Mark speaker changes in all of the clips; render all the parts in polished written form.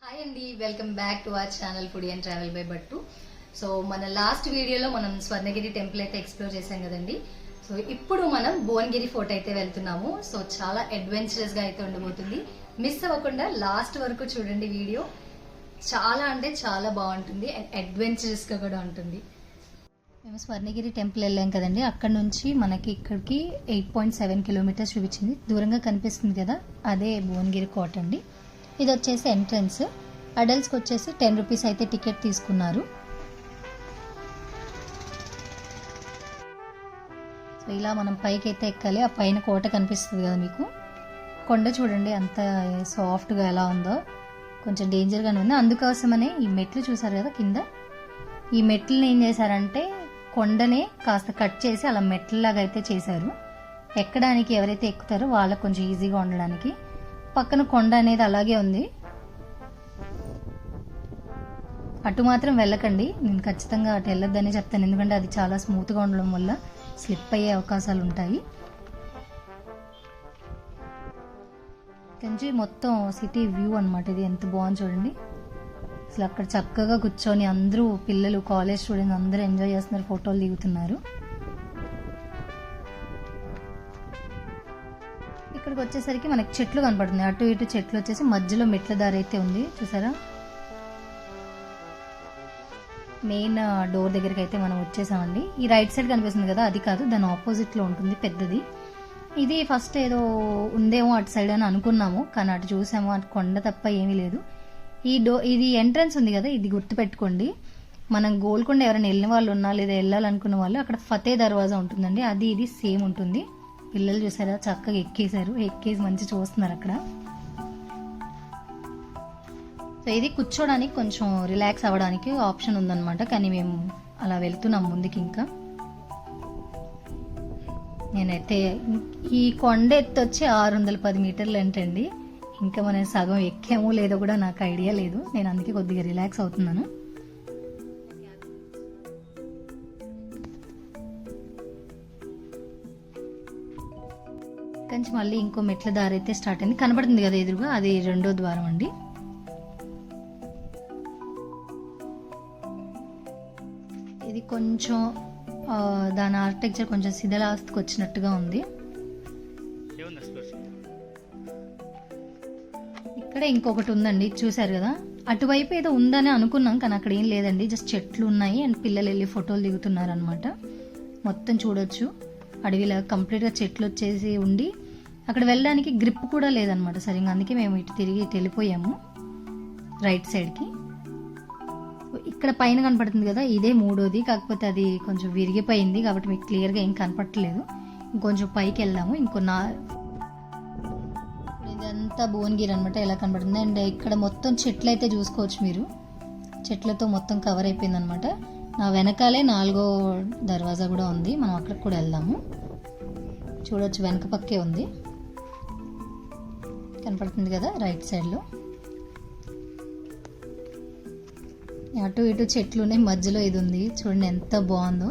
Speaker 1: Hi అండి, welcome back to our channel foodie and travel by Battu. So మన last వీడియోలో మనం స్వర్ణగిరి టెంపుల్ అయితే ఎక్స్ప్లోర్ చేసాం కదండి. సో ఇప్పుడు మనం భువనగిరి ఫోర్ట్ అయితే వెళ్తున్నాము. సో చాలా అడ్వెంచరస్ గా అయితే ఉండబోతుంది. మిస్ అవ్వకుండా లాస్ట్ వరకు చూడండి వీడియో. చాలా అంటే చాలా బాగుంటుంది అండ్ అడ్వెంచరస్ గా కూడా ఉంటుంది. మేము స్వర్ణగిరి టెంపుల్ వెళ్ళాం కదండి. అక్కడ నుంచి మనకి ఇక్కడికి 8.7 కిలోమీటర్స్ చూపించింది. దూరంగా కనిపిస్తుంది కదా, అదే భువనగిరి కోట అండి. ఇది వచ్చేసి ఎంట్రన్స్. అడల్ట్స్కి వచ్చేసి 10 రూపీస్ అయితే టికెట్ తీసుకున్నారు. సో ఇలా మనం పైకి అయితే ఎక్కాలి. ఆ పైన కోట కనిపిస్తుంది కదా మీకు. కొండ చూడండి అంత సాఫ్ట్గా ఎలా ఉందో. కొంచెం డేంజర్గానే ఉంది. అందుకోసమనే ఈ మెట్లు చూసారు కదా కింద. ఈ మెట్లని ఏం చేశారంటే కొండనే కాస్త కట్ చేసి అలా మెట్లలాగా అయితే చేశారు. ఎక్కడానికి ఎవరైతే ఎక్కుతారో వాళ్ళకి కొంచెం ఈజీగా ఉండడానికి. పక్కన కొండ అనేది అలాగే ఉంది. అటు మాత్రం వెళ్ళకండి. నేను ఖచ్చితంగా అటు వెళ్ళొద్దని చెప్తాను, ఎందుకంటే అది చాలా స్మూత్గా ఉండడం వల్ల స్లిప్ అయ్యే అవకాశాలు ఉంటాయి. కొంచెం మొత్తం సిటీ వ్యూ అనమాట. ఇది ఎంత బాగుంది చూడండి. అసలు అక్కడ చక్కగా కూర్చొని అందరూ పిల్లలు, కాలేజ్ స్టూడెంట్స్ అందరూ ఎంజాయ్ చేస్తున్నారు, ఫోటోలు దిగుతున్నారు. ఇక్కడికి వచ్చేసరికి మనకి చెట్లు కనపడుతున్నాయి. అటు ఇటు చెట్లు వచ్చేసి మధ్యలో మెట్ల దారి అయితే ఉంది చూసారా. మెయిన్ డోర్ దగ్గరికి అయితే మనం వచ్చేసామండి. ఈ రైట్ సైడ్ కనిపిస్తుంది కదా, అది కాదు, దాని ఆపోజిట్లో ఉంటుంది పెద్దది. ఇది ఫస్ట్ ఏదో ఉందేమో అటు సైడ్ అని అనుకున్నాము, కానీ అటు చూసాము, అటు కొండ తప్ప ఏమీ లేదు. ఇది ఎంట్రన్స్ ఉంది కదా, ఇది గుర్తుపెట్టుకోండి. మనం గోల్కొండ ఎవరైనా వెళ్ళిన వాళ్ళు ఉన్నా లేదా వెళ్ళాలనుకున్న వాళ్ళు అక్కడ ఫతే దర్వాజా ఉంటుందండి, అది ఇది సేమ్ ఉంటుంది. పిల్లలు చూసారా చక్కగా ఎక్కేశారు, ఎక్కేసి మంచి చూస్తున్నారు అక్కడ. సో ఇది కూర్చోడానికి కొంచెం రిలాక్స్ అవ్వడానికి ఆప్షన్ ఉందన్నమాట, కానీ మేము అలా వెళ్తున్నాం ముందుకి. ఇంకా నేనైతే ఈ కొండ ఎత్తు వచ్చి 610 మీటర్లు ఏంటండి. ఇంకా మనం సగం ఎక్కామో లేదో కూడా నాకు ఐడియా లేదు. నేను అందుకే కొద్దిగా రిలాక్స్ అవుతున్నాను. కొంచెం మళ్ళీ ఇంకో మెట్ల దారి అయితే స్టార్ట్ అయింది. కనబడుతుంది కదా ఎదురుగా, అది రెండో ద్వారం అండి. ఇది కొంచెం దాని ఆర్కిటెక్చర్ కొంచెం శిథిలావస్థకు వచ్చినట్టుగా ఉంది. ఇక్కడ ఇంకొకటి ఉందండి, చూసారు కదా. అటువైపు ఏదో ఉందని అనుకున్నాం, కానీ అక్కడ ఏం లేదండి, జస్ట్ చెట్లు ఉన్నాయి అండ్ పిల్లలు వెళ్ళి ఫోటోలు దిగుతున్నారు అనమాట. మొత్తం చూడొచ్చు అడవిలా కంప్లీట్గా చెట్లు వచ్చేసి ఉండి అక్కడ వెళ్ళడానికి గ్రిప్ కూడా లేదనమాట సరిగ్గా. అందుకే మేము ఇటు తిరిగి వెళ్ళిపోయాము రైట్ సైడ్కి. ఇక్కడ పైన కనపడుతుంది కదా, ఇదే మూడోది, కాకపోతే అది కొంచెం విరిగిపోయింది కాబట్టి మీకు క్లియర్గా ఏం కనపడట్లేదు. ఇంకొంచెం పైకి వెళ్దాము. ఇదంతా భువనగిరి అనమాట, ఎలా కనపడుతుంది. అండ్ ఇక్కడ మొత్తం చెట్లు అయితే చూసుకోవచ్చు మీరు. చెట్లతో మొత్తం కవర్ అయిపోయింది అనమాట. నా వెనకాలే 4వ దర్వాజా కూడా ఉంది, మనం అక్కడికి కూడా వెళ్దాము. చూడొచ్చు వెనక పక్కే ఉంది, కనపడుతుంది కదా రైట్ సైడ్లో. అటు ఇటు చెట్లు ఉన్నాయి, మధ్యలో ఇది ఉంది చూడండి ఎంత బాగుందో.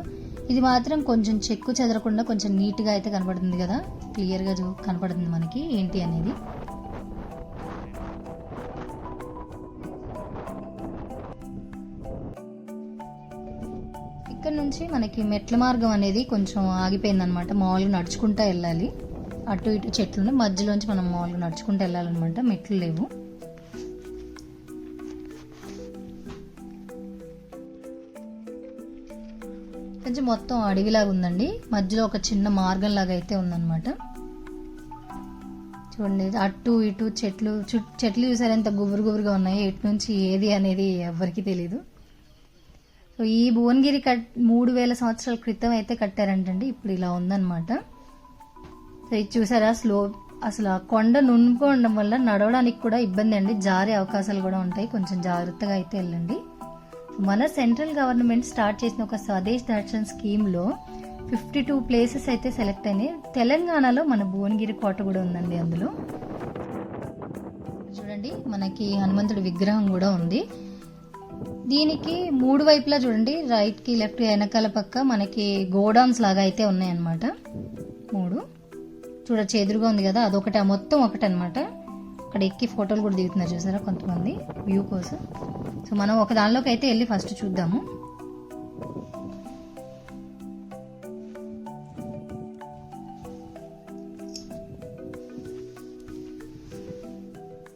Speaker 1: ఇది మాత్రం కొంచెం చెక్కు చెదరకుండా కొంచెం నీట్గా అయితే కనపడుతుంది కదా, క్లియర్గా కనపడుతుంది మనకి ఏంటి అనేది. ఇక్కడ నుంచి మనకి మెట్ల మార్గం అనేది కొంచెం ఆగిపోయిందనమాట. మామూలుగా నడుచుకుంటూ వెళ్ళాలి. అటు ఇటు చెట్లు మధ్యలోంచి మనం మామూలుగా నడుచుకుంటూ వెళ్ళాలన్నమాట, మెట్లు లేవు. కొంచెం మొత్తం అడవిలాగా ఉందండి, మధ్యలో ఒక చిన్న మార్గం లాగా అయితే ఉందన్నమాట. చూడండి అటు ఇటు చెట్లు చూసారు ఎంత గుబురుగా ఉన్నాయి. ఎటు నుంచి ఏది అనేది ఎవరికి తెలీదు. సో ఈ భువనగిరి 3000 సంవత్సరాల క్రితం అయితే కట్టారంటండి. ఇప్పుడు ఇలా ఉందన్నమాట. సో ఇది చూసారా అసలు ఆ కొండ నునుపు ఉండడం వల్ల నడవడానికి కూడా ఇబ్బంది అండి, జారే అవకాశాలు కూడా ఉంటాయి. కొంచెం జాగ్రత్తగా అయితే వెళ్ళండి. మన సెంట్రల్ గవర్నమెంట్ స్టార్ట్ చేసిన ఒక స్వదేశ్ దర్శన్ స్కీమ్లో 52 ప్లేసెస్ అయితే సెలెక్ట్ అయినాయి. తెలంగాణలో మన భువనగిరి కోట కూడా ఉందండి అందులో. చూడండి మనకి హనుమంతుడి విగ్రహం కూడా ఉంది. దీనికి 3 వైపులా చూడండి, రైట్ కి లెఫ్ట్ వెనకాల పక్క మనకి గోడౌన్స్ లాగా అయితే ఉన్నాయన్నమాట. 3 చూడొచ్చు ఎదురుగా ఉంది కదా, అదొకటి, మొత్తం ఒకటి అనమాట. అక్కడ ఎక్కి ఫోటోలు కూడా దిగుతున్నారు చూసారా కొంతమంది వ్యూ కోసం. సో మనం ఒక దానిలోకి అయితే వెళ్ళి ఫస్ట్ చూద్దాము.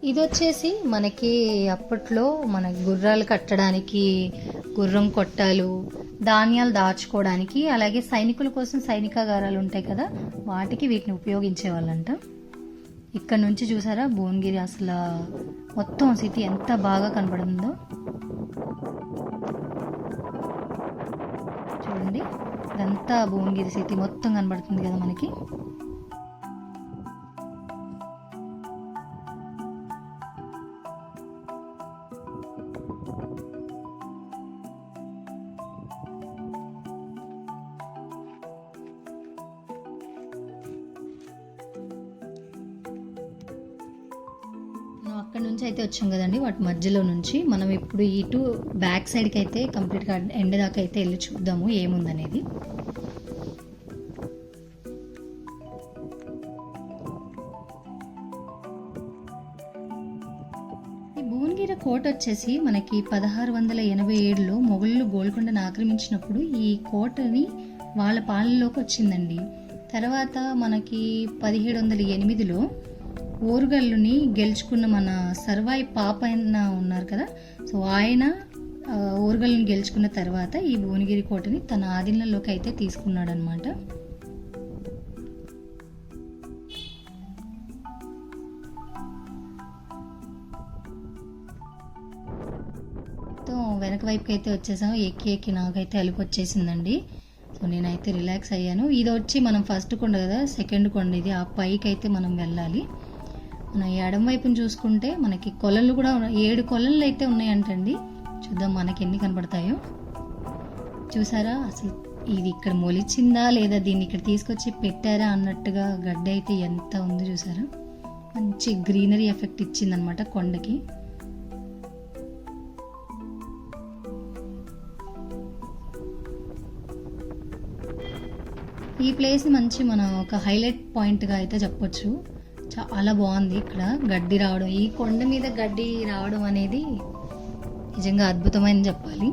Speaker 1: ఇది వచ్చేసి మనకి అప్పట్లో మన గుర్రాలు కట్టడానికి, గుర్రం కొట్టాలు, ధాన్యాలు దాచుకోవడానికి, అలాగే సైనికుల కోసం సైనికాగారాలు ఉంటాయి కదా, వాటికి వీటిని ఉపయోగించేవాళ్ళంట. ఇక్కడ నుంచి చూసారా భువనగిరి అసలు మొత్తం సిటీ ఎంత బాగా కనబడుతుందో చూడండి. ఇదంతా భువనగిరి సిటీ మొత్తం కనబడుతుంది కదా మనకి. అక్కడ నుంచి అయితే వచ్చాం కదండి, వాటి మధ్యలో నుంచి మనం ఇప్పుడు ఇటు బ్యాక్ సైడ్కి అయితే కంప్లీట్గా ఎండ్ దాకా అయితే వెళ్ళి చూద్దాము ఏముందనేది. ఈ భువనగిరి కోట వచ్చేసి మనకి 1687లో మొఘలులు గోల్కొండను ఆక్రమించినప్పుడు ఈ కోటని వాళ్ళ పాలనలోకి వచ్చిందండి. తర్వాత మనకి 1708లో ఓరుగల్లుని గెలుచుకున్న మన సర్వాయి పాపన్న ఉన్నారు కదా, సో ఆయన ఓరుగల్లుని గెలుచుకున్న తర్వాత ఈ భువనగిరి కోటని తన ఆధీనంలోకి అయితే తీసుకున్నాడు అనమాట. వెనక వైపుకి అయితే వచ్చేసాము. ఎక్కి నాకైతే అలుపు వచ్చేసిందండి. సో నేనైతే రిలాక్స్ అయ్యాను. ఇది వచ్చి మనం ఫస్ట్ కొండ కదా, సెకండ్ కొండ ఇది. ఆ పైకి అయితే మనం వెళ్ళాలి. మన ఎడం వైపుని చూసుకుంటే మనకి కొలలు కూడా 7 కొలలు అయితే ఉన్నాయంటండి. చూద్దాం మనకి ఎన్ని కనపడతాయో. చూసారా అసలు ఇది ఇక్కడ మొలిచిందా లేదా దీన్ని ఇక్కడ తీసుకొచ్చి పెట్టారా అన్నట్టుగా గడ్డి అయితే ఎంత ఉంది చూసారా. మంచి గ్రీనరీ ఎఫెక్ట్ ఇచ్చిందనమాట కొండకి. ఈ ప్లేస్ మంచి మన ఒక హైలైట్ పాయింట్గా అయితే చెప్పొచ్చు. చాలా బాగుంది ఇక్కడ గడ్డి రావడం, ఈ కొండ మీద గడ్డి రావడం అనేది నిజంగా అద్భుతమైన చెప్పాలి.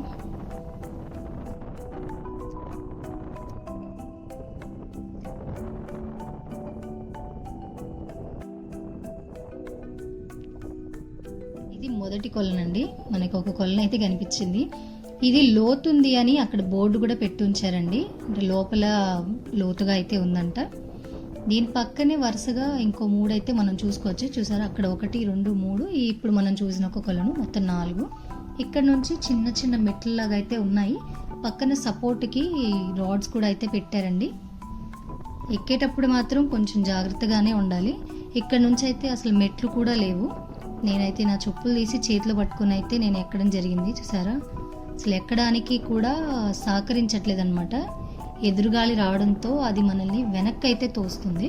Speaker 1: ఇది మొదటి కొలనండి. మనకి ఒక కొలను అయితే కనిపించింది. ఇది లోతుంది అని అక్కడ బోర్డు కూడా పెట్టి ఉంచారండి, అంటే లోపల లోతుగా అయితే ఉందంట. దీని పక్కనే వరుసగా ఇంకో 3 అయితే మనం చూసుకోవచ్చు. చూసారా అక్కడ 1, 2, 3, ఇప్పుడు మనం చూసిన ఒక కొలను మొత్తం 4. ఇక్కడ నుంచి చిన్న చిన్న మెట్లలాగా అయితే ఉన్నాయి. పక్కన సపోర్ట్కి రాడ్స్ కూడా అయితే పెట్టారండి. ఎక్కేటప్పుడు మాత్రం కొంచెం జాగ్రత్తగానే ఉండాలి. ఇక్కడ నుంచి అయితే అసలు మెట్లు కూడా లేవు. నేనైతే నా చెప్పులు తీసి చేతిలో పట్టుకుని అయితే నేను ఎక్కడం జరిగింది. చూసారా అసలు ఎక్కడానికి కూడా సహకరించట్లేదు అనమాట. ఎదురుగాలి రావడంతో అది మనల్ని వెనక్కి అయితే తోస్తుంది.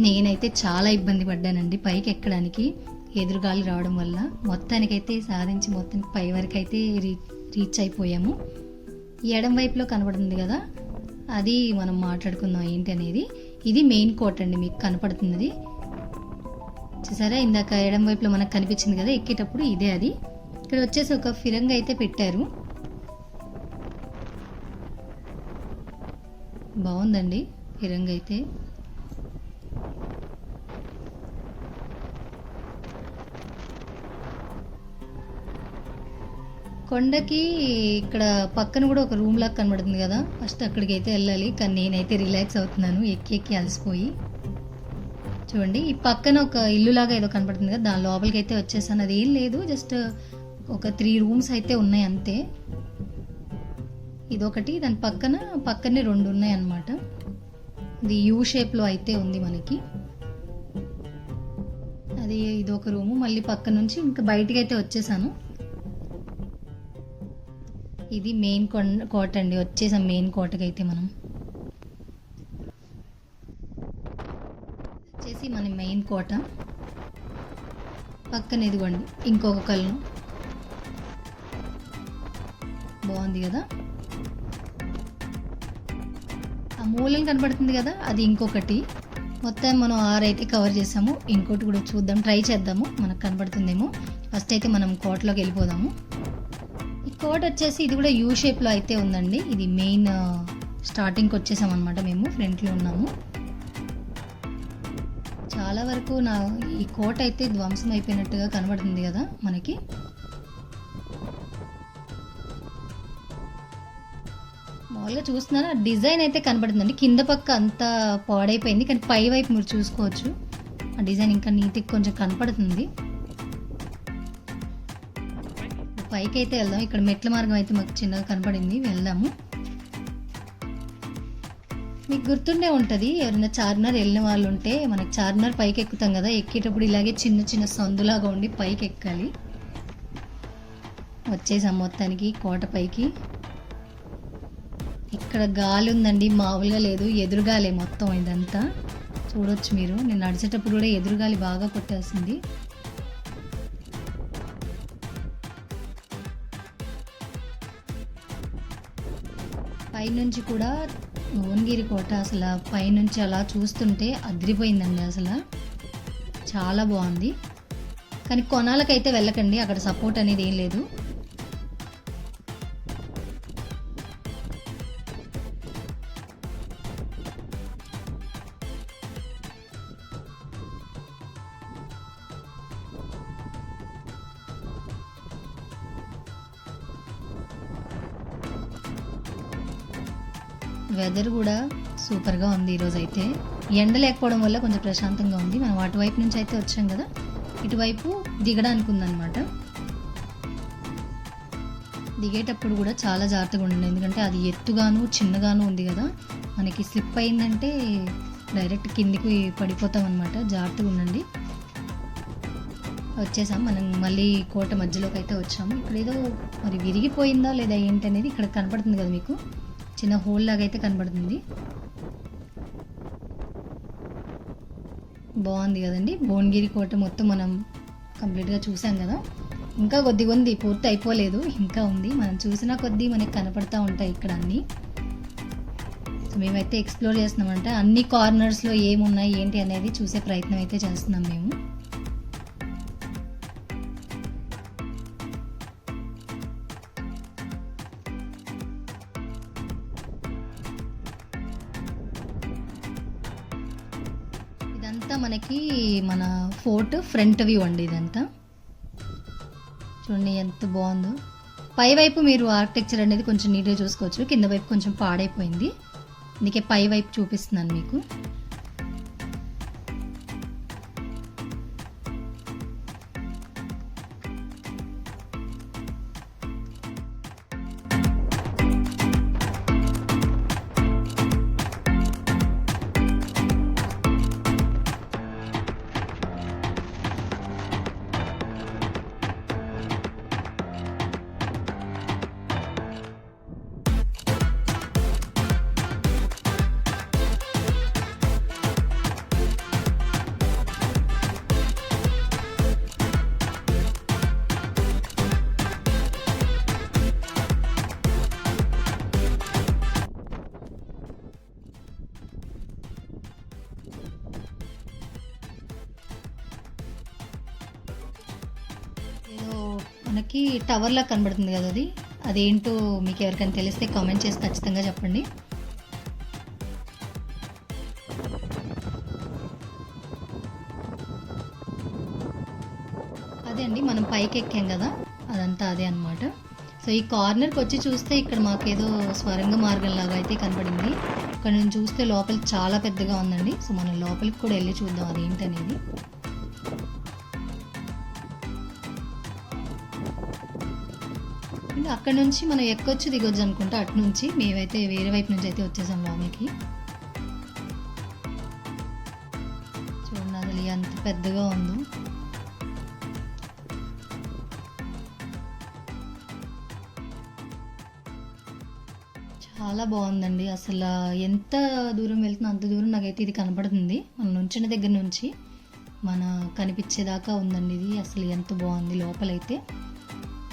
Speaker 1: నేనైతే చాలా ఇబ్బంది పడ్డానండి పైకి ఎక్కడానికి ఎదురుగాలి రావడం వల్ల. మొత్తానికైతే సాధించి మొత్తానికి పై వరకు అయితే రీచ్ అయిపోయాము. ఎడం వైపులో కనబడుతుంది కదా, అది మనం మాట్లాడుకుందాం ఏంటి అనేది. ఇది మెయిన్ కోట అండి, మీకు కనపడుతుంది చూసారా. ఇందాక ఎడం వైపులో మనకు కనిపించింది కదా ఎక్కేటప్పుడు, ఇదే అది. ఇక్కడ వచ్చేసి ఒక ఫిరంగి అయితే పెట్టారు, బాగుందండి ఫిరంగి అయితే. కొండకి ఇక్కడ పక్కన కూడా ఒక రూమ్ లాగా కనబడుతుంది కదా, ఫస్ట్ అక్కడికి అయితే వెళ్ళాలి. కానీ నేనైతే రిలాక్స్ అవుతున్నాను ఎక్కి అలసిపోయి. చూడండి ఈ పక్కన ఒక ఇల్లు లాగా ఏదో కనపడుతుంది కదా, దాని లోపలికి అయితే వచ్చేసాను. అది ఏం లేదు, జస్ట్ ఒక 3 రూమ్స్ అయితే ఉన్నాయి అంతే. ఇదొకటి, దాని పక్కనే 2 ఉన్నాయి అన్నమాట. ఇది యూ షేప్లో అయితే ఉంది మనకి. అది ఇదొక రూము. మళ్ళీ పక్క నుంచి ఇంకా బయటికి అయితే వచ్చేసాను. ఇది మెయిన్ కోట అండి, వచ్చేసాం మెయిన్ కోటకి అయితే. మనం వచ్చేసి మన మెయిన్ కోట పక్కన ఇదిగోండి ఇంకొక కళ్ళు, బాగుంది కదా. ఆ మూలం కనపడుతుంది కదా, అది ఇంకొకటి. మొత్తం మనం 6 అయితే కవర్ చేసాము. ఇంకోటి కూడా చూద్దాం, ట్రై చేద్దాము, మనకు కనబడుతుందేమో. ఫస్ట్ అయితే మనం కోటలోకి వెళ్ళిపోదాము. ఈ కోట వచ్చేసి ఇది కూడా యూ షేప్లో అయితే ఉందండి. ఇది మెయిన్ స్టార్టింగ్కి వచ్చేసాం అనమాట. మేము ఫ్రంట్లో ఉన్నాము. చాలా వరకు ఈ కోట అయితే ధ్వంసం అయిపోయినట్టుగా కనబడుతుంది కదా మనకి. మామూలుగా చూస్తున్నారా, డిజైన్ అయితే కనబడుతుందండి. కింద పక్క అంతా పాడైపోయింది, కానీ పై వైపు మీరు చూసుకోవచ్చు ఆ డిజైన్ ఇంకా నీట్గా కొంచెం కనపడుతుంది. పైకి అయితే వెళ్దాం. ఇక్కడ మెట్ల మార్గం అయితే మాకు చిన్నగా కనపడింది, వెళ్దాము. మీకు గుర్తుండే ఉంటుంది, ఎవరైనా చార్మినార్ వెళ్ళిన వాళ్ళు ఉంటే, మనకి చార్మినార్ పైకి ఎక్కుతాం కదా, ఎక్కేటప్పుడు ఇలాగే చిన్న చిన్న సందులాగా ఉండి పైకి ఎక్కాలి. వచ్చేసాం మొత్తానికి కోట పైకి. ఇక్కడ గాలి ఉందండి, మామూలుగా లేదు, ఎదురుగాలే మొత్తం ఇదంతా. చూడొచ్చు మీరు, నేను నడిచేటప్పుడు కూడా ఎదురుగాలి బాగా కొట్టేసింది. పైనుంచి కూడా భువనగిరి కోట అసలు పైనుంచి అలా చూస్తుంటే అదిరిపోయిందండి. అసలు చాలా బాగుంది. కానీ కొనాలకైతే వెళ్ళకండి, అక్కడ సపోర్ట్ అనేది ఏం లేదు. వెదర్ కూడా సూపర్గా ఉంది ఈరోజు అయితే. ఎండ లేకపోవడం వల్ల కొంచెం ప్రశాంతంగా ఉంది. మనం అటువైపు నుంచి అయితే వచ్చాం కదా, ఇటువైపు దిగడానికి ఉందన్నమాట. దిగేటప్పుడు కూడా చాలా జాగ్రత్తగా ఉండండి, ఎందుకంటే అది ఎత్తుగాను చిన్నగాను ఉంది కదా, మనకి స్లిప్ అయిందంటే డైరెక్ట్ కిందికి పడిపోతాం అనమాట. జాగ్రత్తగా ఉండండి. వచ్చేసాం మనం, మళ్ళీ కోట మధ్యలోకి అయితే వచ్చాము. ఇక్కడ ఏదో మరి విరిగిపోయిందా లేదా ఏంటి అనేది ఇక్కడ కనపడుతుంది కదా మీకు, చిన్న హోల్ లాగా అయితే కనబడుతుంది. బాగుంది కదండి. భువనగిరి కోట మొత్తం మనం కంప్లీట్గా చూసాం కదా. ఇంకా కొద్దిగా ఉంది, పూర్తి అయిపోలేదు, ఇంకా ఉంది. మనం చూసిన కొద్దీ మనకి కనపడతా ఉంటాయి ఇక్కడ అన్నీ. సో మేమైతే ఎక్స్ప్లోర్ చేస్తున్నామంటే అన్ని కార్నర్స్లో ఏమున్నాయి ఏంటి అనేది చూసే ప్రయత్నం అయితే చేస్తున్నాం మేము. ఇదంతా మనకి మన ఫోర్ట్ ఫ్రంట్ వ్యూ అండి. ఇదంతా చూడండి ఎంత బాగుందో. పై వైపు మీరు ఆర్కిటెక్చర్ అనేది కొంచెం నీట్గా చూసుకోవచ్చు, కింద వైపు కొంచెం పాడైపోయింది, అందుకే పై వైపు చూపిస్తున్నాను మీకు. మనకి టవర్లా కనబడుతుంది కదా, అదేంటో మీకు ఎవరికైనా తెలిస్తే కామెంట్ చేసి ఖచ్చితంగా చెప్పండి. అదే అండి మనం పైకి ఎక్కాం కదా, అదంతా అదే అనమాట. సో ఈ కార్నర్కి వచ్చి చూస్తే ఇక్కడ మాకేదో స్వరంగ మార్గం లాగా అయితే కనపడింది. ఇక్కడ నుంచి చూస్తే లోపల చాలా పెద్దగా ఉందండి. సో మనం లోపలికి కూడా వెళ్ళి చూద్దాం అదేంటనేది. అక్కడ నుంచి మనం ఎక్కొచ్చు దిగొచ్చు అనుకుంటా, అటు నుంచి. మేమైతే వేరే వైపు నుంచి అయితే వచ్చేసాం లోపలికి. చూడండి అసలు ఎంత పెద్దగా ఉందో. చాలా బాగుందండి. అసలు ఎంత దూరం వెళ్తున్నా అంత దూరం నాకైతే ఇది కనపడుతుంది. మనం నుంచిన దగ్గర నుంచి మన కనిపించేదాకా ఉందండి ఇది. అసలు ఎంత బాగుంది లోపలైతే.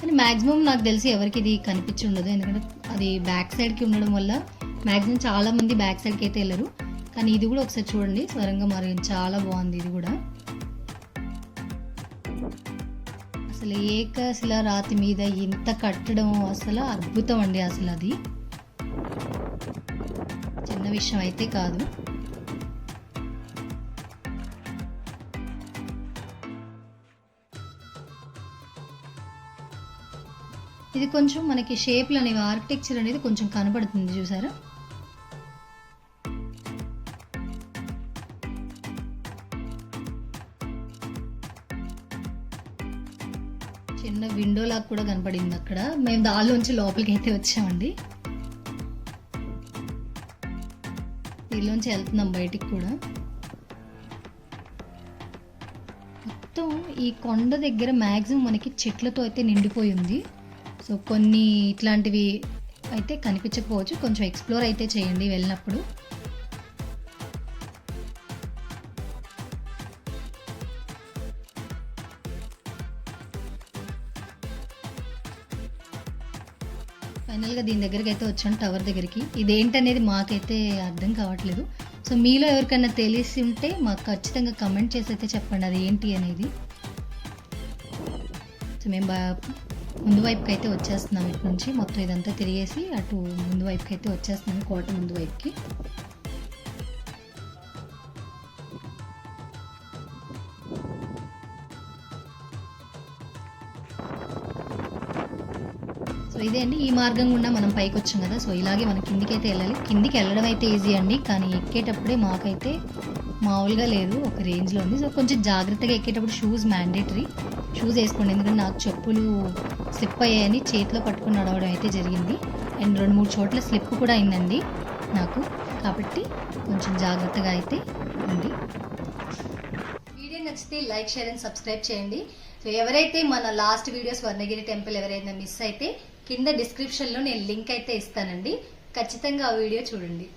Speaker 1: కానీ మ్యాక్సిమం నాకు తెలిసి ఎవరికి ఇది కనిపించి ఉండదు, ఎందుకంటే అది బ్యాక్ సైడ్కి ఉండడం వల్ల మ్యాక్సిమం చాలామంది బ్యాక్ సైడ్కి అయితే వెళ్ళరు. కానీ ఇది కూడా ఒకసారి చూడండి, స్వరంగ మార్గం చాలా బాగుంది. ఇది కూడా అసలు ఏకశిల రాతి మీద ఇంత కట్టడం అసలు అద్భుతం అండి. అసలు అది చిన్న విషయం అయితే కాదు. ఇది కొంచెం మనకి షేప్లు అనేవి, ఆర్కిటెక్చర్ అనేది కొంచెం కనబడుతుంది చూసారా. చిన్న విండో లాగా కూడా కనపడింది అక్కడ. మేము దానిలోంచి లోపలికి అయితే వచ్చామండి. దీనిలోంచి వెళ్తున్నాం బయటికి కూడా. మొత్తం ఈ కొండ దగ్గర మ్యాక్సిమం మనకి చెట్లతో అయితే నిండిపోయి ఉంది. సో కొన్ని ఇట్లాంటివి అయితే కనిపించకపోవచ్చు, కొంచెం ఎక్స్ప్లోర్ అయితే చేయండి వెళ్ళినప్పుడు. ఫైనల్గా దీని దగ్గరికి అయితే వచ్చాను, టవర్ దగ్గరికి. ఇదేంటనేది మాకైతే అర్థం కావట్లేదు. సో మీలో ఎవరికైనా తెలిసి ఉంటే మాకు ఖచ్చితంగా కమెంట్ చేసి అయితే చెప్పండి అది ఏంటి అనేది. సో మేము ముందు వైపుకి అయితే వచ్చేస్తున్నాం. ఇటు నుంచి మొత్తం ఇదంతా తిరిగేసి అటు ముందు వైపుకి అయితే వచ్చేస్తున్నాం, కోట ముందు వైపుకి. సో ఇదే అండి, ఈ మార్గం గుండా మనం పైకి వచ్చాం కదా. సో ఇలాగే మనం కిందికి అయితే వెళ్ళాలి. కిందికి వెళ్ళడం అయితే ఈజీ అండి, కానీ ఎక్కేటప్పుడే మాకైతే మామూలుగా లేదు, ఒక రేంజ్లో ఉంది. సో కొంచెం జాగ్రత్తగా ఎక్కేటప్పుడు షూస్ మ్యాండేటరీ, షూస్ వేసుకోండి. ఎందుకంటే నాకు చెప్పులు స్లిప్ అయ్యాయని చేతిలో పట్టుకుని నడవడం అయితే జరిగింది. అండ్ 2-3 చోట్ల స్లిప్ కూడా అయిందండి నాకు, కాబట్టి కొంచెం జాగ్రత్తగా అయితే ఉంది. వీడియో నచ్చితే లైక్, షేర్ అండ్ సబ్స్క్రైబ్ చేయండి. సో ఎవరైతే మన లాస్ట్ వీడియో స్వర్ణగిరి టెంపుల్ ఎవరైనా మిస్ అయితే కింద డిస్క్రిప్షన్లో నేను లింక్ అయితే ఇస్తానండి, ఖచ్చితంగా ఆ వీడియో చూడండి.